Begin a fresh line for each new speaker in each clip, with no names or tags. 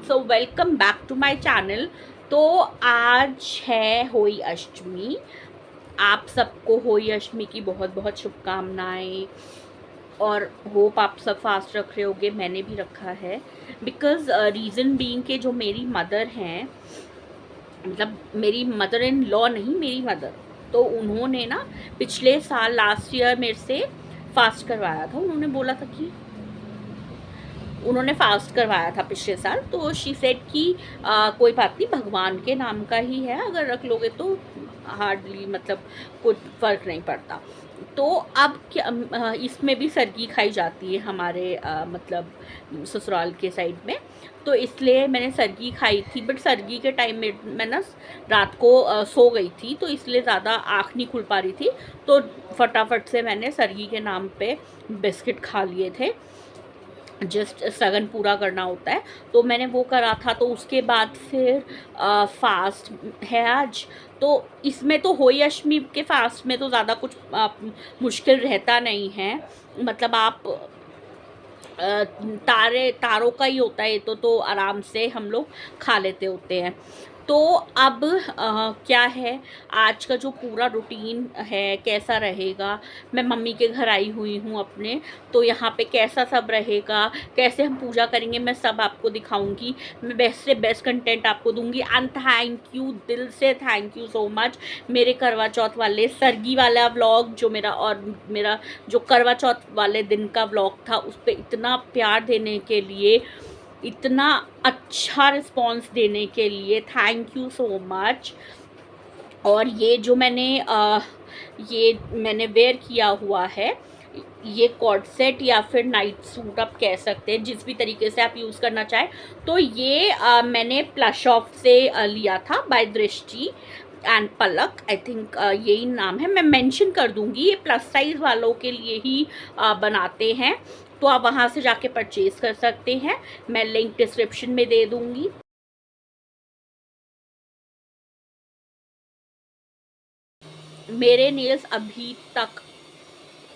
So welcome back to my channel. तो आज है होली अष्टमी। आप सबको होली अष्टमी की बहुत बहुत शुभकामनाएं और होप आप सब फास्ट रख रहे होगे। मैंने भी रखा है बिकॉज रीज़न बीइंग के जो मेरी मदर हैं, मतलब मेरी मदर इन लॉ नहीं, मेरी मदर, तो उन्होंने ना पिछले साल लास्ट ईयर मेरे से फास्ट करवाया था। उन्होंने फास्ट करवाया था पिछले साल। तो शी सेड कि कोई बात नहीं, भगवान के नाम का ही है, अगर रख लोगे तो हार्डली मतलब कुछ फ़र्क नहीं पड़ता। तो अब क्या इसमें भी सरगी खाई जाती है हमारे मतलब ससुराल के साइड में। तो इसलिए मैंने सरगी खाई थी, बट सरगी के टाइम में मैं ना रात को सो गई थी, तो इसलिए ज़्यादा आँख नहीं खुल पा रही थी। तो फटाफट से मैंने सरगी के नाम पे बिस्किट खा लिए थे, जस्ट सगन पूरा करना होता है। तो मैंने वो करा था। तो उसके बाद फिर फास्ट है आज। तो इसमें तो होली अष्टमी के फास्ट में तो ज़्यादा कुछ मुश्किल रहता नहीं है। मतलब आप तारों का ही होता है ये तो आराम से हम लोग खा लेते होते हैं। तो अब क्या है, आज का जो पूरा रूटीन है कैसा रहेगा। मैं मम्मी के घर आई हुई हूँ अपने, तो यहाँ पे कैसा सब रहेगा, कैसे हम पूजा करेंगे, मैं सब आपको दिखाऊंगी। मैं बेस्ट से बेस्ट कंटेंट आपको दूंगी। एंड थैंक यू, दिल से थैंक यू सो मच। मेरे करवा चौथ वाले सरगी वाला व्लॉग जो मेरा जो करवा चौथ वाले दिन का व्लॉग था, उस पर इतना प्यार देने के लिए, इतना अच्छा रिस्पॉन्स देने के लिए थैंक यू सो मच। और ये जो मैंने वेयर किया हुआ है, ये कॉर्ड सेट या फिर नाइट सूट आप कह सकते हैं, जिस भी तरीके से आप यूज़ करना चाहें। तो ये मैंने प्लश ऑफ से लिया था, बाय दृष्टि एंड पलक, आई थिंक यही नाम है। मैं मेंशन कर दूंगी, ये प्लस साइज़ वालों के लिए ही बनाते हैं, तो आप वहाँ से जाके परचेज़ कर सकते हैं। मैं लिंक डिस्क्रिप्शन में दे दूंगी। मेरे नेल्स अभी तक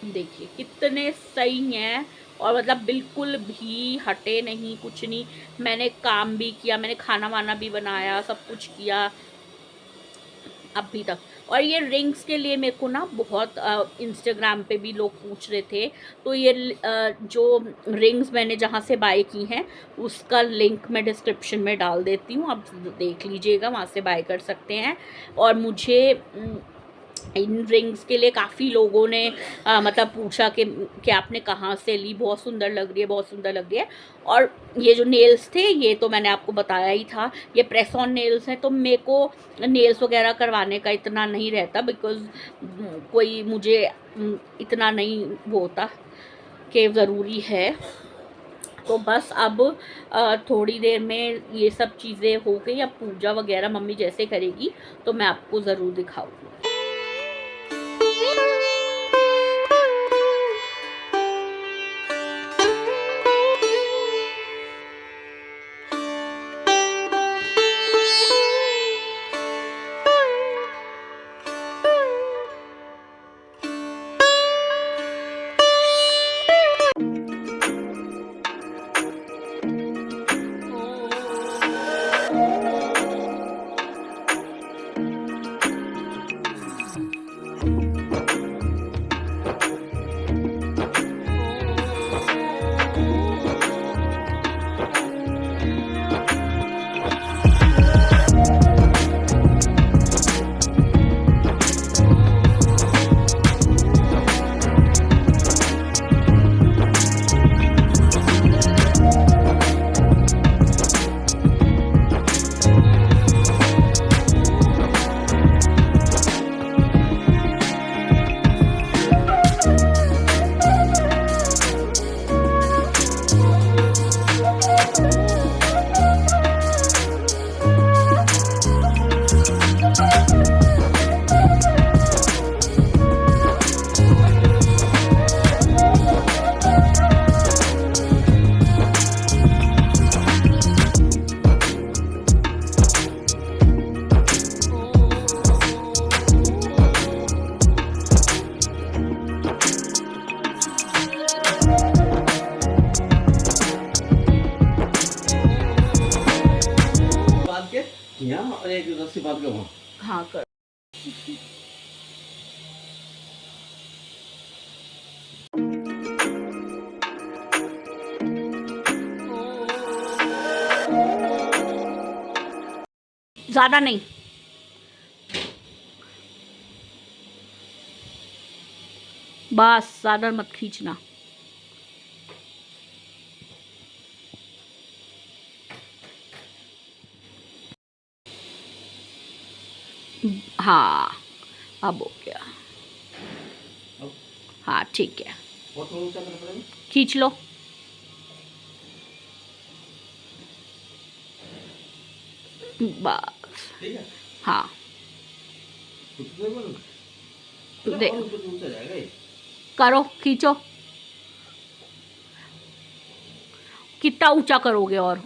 देखिए कितने सही हैं, और मतलब बिल्कुल भी हटे नहीं, कुछ नहीं। मैंने काम भी किया, मैंने खाना वाना भी बनाया, सब कुछ किया अभी तक। और ये रिंग्स के लिए मेरे को ना बहुत इंस्टाग्राम पे भी लोग पूछ रहे थे। तो ये जो रिंग्स मैंने जहाँ से बाय की हैं, उसका लिंक मैं डिस्क्रिप्शन में डाल देती हूँ, आप देख लीजिएगा, वहाँ से बाय कर सकते हैं। और मुझे इन रिंग्स के लिए काफ़ी लोगों ने मतलब पूछा कि आपने कहाँ से ली, बहुत सुंदर लग रही है, बहुत सुंदर लग रही है। और ये जो नेल्स थे, ये तो मैंने आपको बताया ही था, ये प्रेस ऑन नेल्स हैं। तो मेरे को नेल्स वगैरह करवाने का इतना नहीं रहता, बिकॉज़ कोई मुझे इतना नहीं वो होता कि ज़रूरी है। तो बस अब थोड़ी देर में ये सब चीज़ें हो गई। अब पूजा वगैरह मम्मी जैसे करेगी तो मैं आपको ज़रूर दिखाऊँगी।
यहाँ और एक 10 बात का वहाँ।
हाँ कर। ज़्यादा नहीं, बस ज़्यादा मत खींचना। हाँ अब हो गया।
अब
हाँ ठीक है,
बहुत थोड़ा ऊंचा करना पड़ेगा।
खींच लो। बस
ठीक है।
हाँ
कुछ नहीं बोलूँ।
दे,
और ऊपर ऊंचा जाएगा ये।
करो खींचो। कितना ऊंचा करोगे और?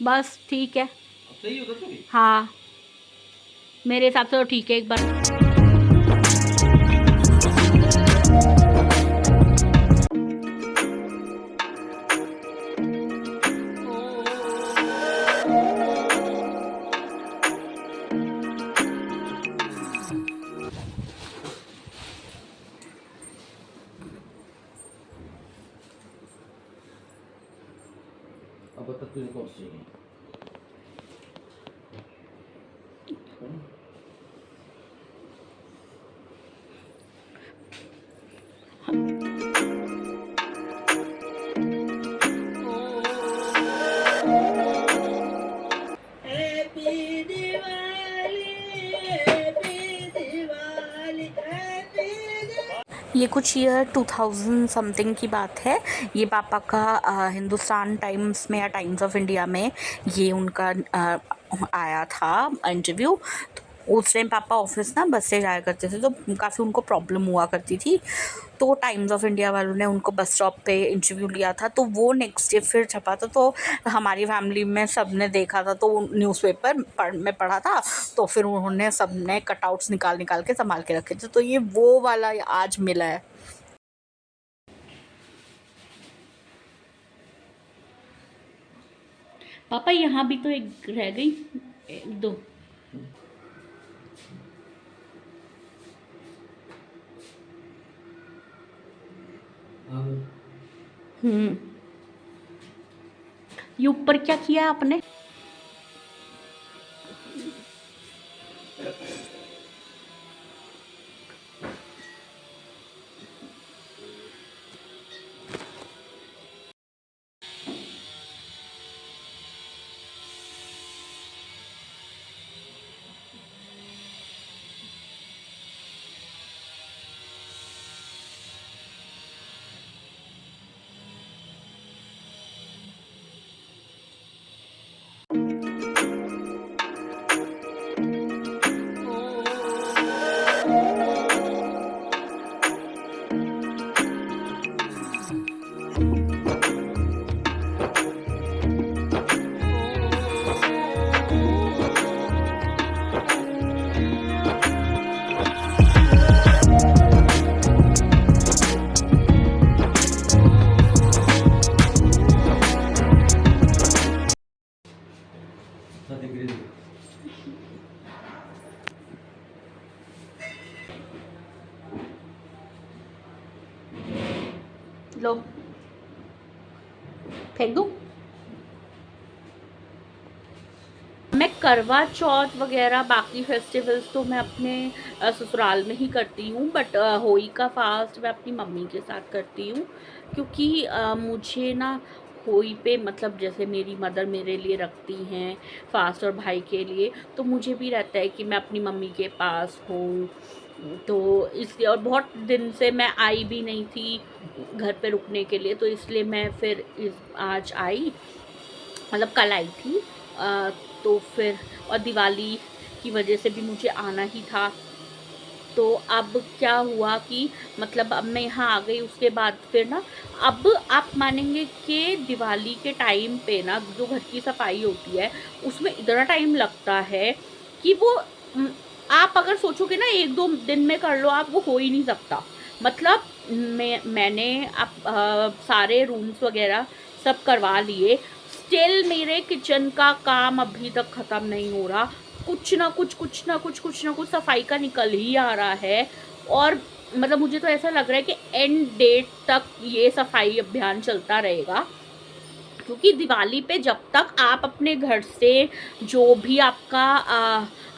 बस ठीक है।
अब सही होता तो भी।
हाँ मेरे हिसाब से तो ठीक है। एक बार
अब तक तुझे कौन सी चाहिए?
ये कुछ ईयर 2000 समथिंग की बात है। ये पापा का हिंदुस्तान टाइम्स में या टाइम्स ऑफ इंडिया में ये उनका आया था इंटरव्यू। तो उस टाइम पापा ऑफिस ना बस से जाया करते थे, तो काफ़ी उनको प्रॉब्लम हुआ करती थी। तो टाइम्स ऑफ इंडिया वालों ने उनको बस स्टॉप पे इंटरव्यू लिया था, तो वो नेक्स्ट डे फिर छपा था। तो हमारी फैमिली में सब ने देखा था, तो न्यूज़पेपर में पढ़ा था। तो फिर उन्होंने सब ने कटआउट्स निकाल निकाल के संभाल के रखे थे। तो ये वो वाला आज मिला है। पापा यहाँ भी तो एक रह गई, एक दो। ये ऊपर क्या किया आपने? लो फेंक दूँ। मैं करवा चौथ वगैरह बाकी फेस्टिवल्स तो मैं अपने ससुराल में ही करती हूँ, बट होली का फास्ट मैं अपनी मम्मी के साथ करती हूँ। क्योंकि मुझे ना होली पे मतलब जैसे मेरी मदर मेरे लिए रखती हैं फास्ट और भाई के लिए, तो मुझे भी रहता है कि मैं अपनी मम्मी के पास हूँ। तो इसलिए, और बहुत दिन से मैं आई भी नहीं थी घर पे रुकने के लिए, तो इसलिए मैं फिर आज आई, मतलब कल आई थी। तो फिर और दिवाली की वजह से भी मुझे आना ही था। तो अब क्या हुआ कि मतलब अब मैं यहाँ आ गई, उसके बाद फिर ना अब आप मानेंगे कि दिवाली के टाइम पे ना जो घर की सफाई होती है उसमें इतना टाइम लगता है कि वो उम, आप अगर सोचोगे ना 1-2 दिन में कर लो आप, वो हो ही नहीं सकता। मतलब मैंने अब सारे रूम्स वगैरह सब करवा लिए, स्टिल मेरे किचन का काम अभी तक ख़त्म नहीं हो रहा। कुछ ना कुछ सफाई का निकल ही आ रहा है। और मतलब मुझे तो ऐसा लग रहा है कि एंड डेट तक ये सफाई अभियान चलता रहेगा, क्योंकि दिवाली पे जब तक आप अपने घर से जो भी आपका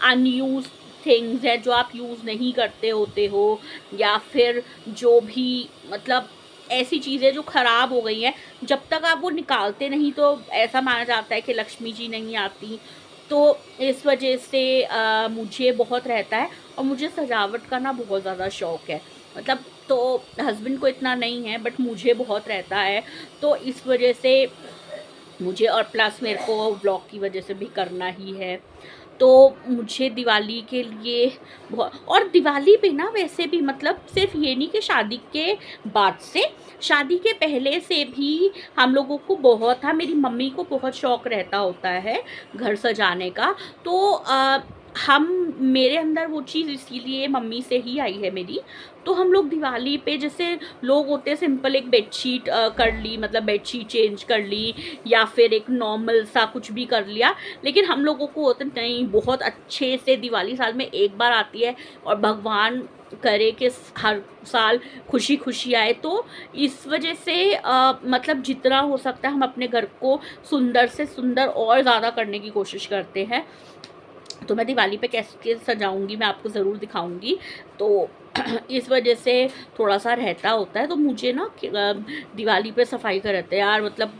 अनयूज थिंग्स है, जो आप यूज़ नहीं करते होते हो, या फिर जो भी मतलब ऐसी चीज़ें जो ख़राब हो गई हैं, जब तक आप वो निकालते नहीं तो ऐसा माना जाता है कि लक्ष्मी जी नहीं आती। तो इस वजह से मुझे बहुत रहता है, और मुझे सजावट का ना बहुत ज़्यादा शौक़ है। मतलब तो हस्बैंड को इतना नहीं है, बट मुझे बहुत रहता है। तो इस वजह से मुझे, और प्लस मेरे को व्लॉग की वजह से भी करना ही है। तो मुझे दिवाली के लिए बहुत, और दिवाली पे ना वैसे भी मतलब सिर्फ ये नहीं कि शादी के बाद से, शादी के पहले से भी हम लोगों को बहुत था, मेरी मम्मी को बहुत शौक़ रहता होता है घर सजाने का। तो हम, मेरे अंदर वो चीज़ इसीलिए मम्मी से ही आई है मेरी। तो हम लोग दिवाली पे, जैसे लोग होते हैं सिंपल एक बेडशीट कर ली, मतलब बेडशीट चेंज कर ली, या फिर एक नॉर्मल सा कुछ भी कर लिया, लेकिन हम लोगों को होता नहीं, बहुत अच्छे से दिवाली साल में एक बार आती है, और भगवान करे कि हर साल खुशी खुशी आए। तो इस वजह से मतलब जितना हो सकता है हम अपने घर को सुंदर से सुंदर और ज़्यादा करने की कोशिश करते हैं। तो मैं दिवाली पे कैसे सजाऊंगी मैं आपको ज़रूर दिखाऊंगी। तो इस वजह से थोड़ा सा रहता होता है। तो मुझे ना दिवाली पे सफाई का रहता है यार, मतलब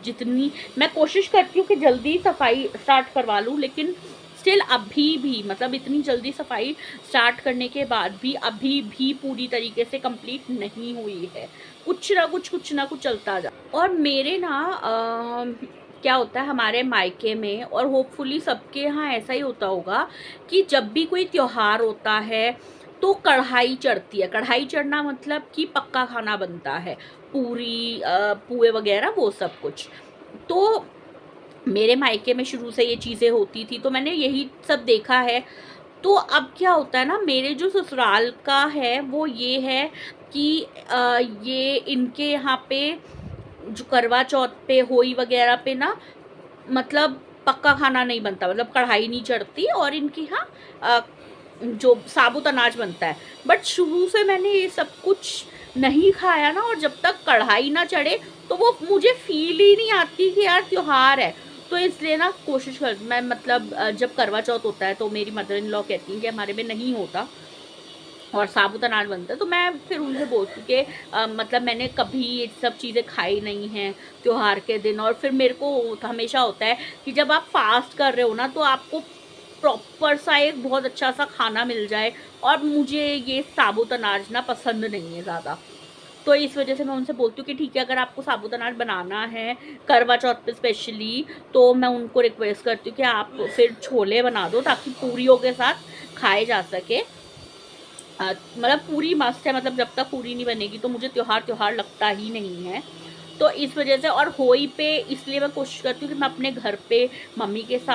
जितनी मैं कोशिश करती हूँ कि जल्दी सफाई स्टार्ट करवा लूँ, लेकिन स्टिल अभी भी मतलब इतनी जल्दी सफाई स्टार्ट करने के बाद भी अभी भी पूरी तरीके से कंप्लीट नहीं हुई है। कुछ ना कुछ चलता जा। और मेरे ना क्या होता है हमारे मायके में, और होपफुली सबके यहाँ ऐसा ही होता होगा, कि जब भी कोई त्योहार होता है तो कढ़ाई चढ़ती है। कढ़ाई चढ़ना मतलब कि पक्का खाना बनता है, पूरी पुए वगैरह वो सब कुछ। तो मेरे मायके में शुरू से ये चीज़ें होती थी, तो मैंने यही सब देखा है। तो अब क्या होता है ना, मेरे जो ससुराल का है वो ये है कि ये इनके यहाँ पे जो करवा चौथ पे, होली वगैरह पे ना, मतलब पक्का खाना नहीं बनता, मतलब कढ़ाई नहीं चढ़ती, और इनके यहाँ जो साबुत अनाज बनता है। बट शुरू से मैंने ये सब कुछ नहीं खाया ना, और जब तक कढ़ाई ना चढ़े तो वो मुझे फील ही नहीं आती कि यार त्योहार है। तो इसलिए ना कोशिश कर, मैं मतलब जब करवा चौथ होता है तो मेरी मदर इन लॉ कहती हैं कि हमारे में नहीं होता और साबुत अनाज बनता है। तो मैं फिर उनसे बोलती हूँ कि मतलब मैंने कभी ये सब चीज़ें खाई नहीं हैं त्योहार के दिन। और फिर मेरे को हमेशा होता है कि जब आप फास्ट कर रहे हो ना, तो आपको प्रॉपर सा एक बहुत अच्छा सा खाना मिल जाए, और मुझे ये साबुत अनाज ना पसंद नहीं है ज़्यादा। तो इस वजह से मैं उनसे बोलती हूँ कि ठीक है, अगर आपको साबुत अनाज बनाना है करवा चौथ पे स्पेशली, तो मैं उनको रिक्वेस्ट करती हूँ कि आप फिर छोले बना दो, ताकि पूरियों के साथ खाए जा सके। मतलब पूरी मस्त है, मतलब जब तक पूरी नहीं बनेगी तो मुझे त्योहार लगता ही नहीं है। तो इस वजह से, और होली पे इसलिए मैं कोशिश करती हूँ कि मैं अपने घर पे मम्मी के साथ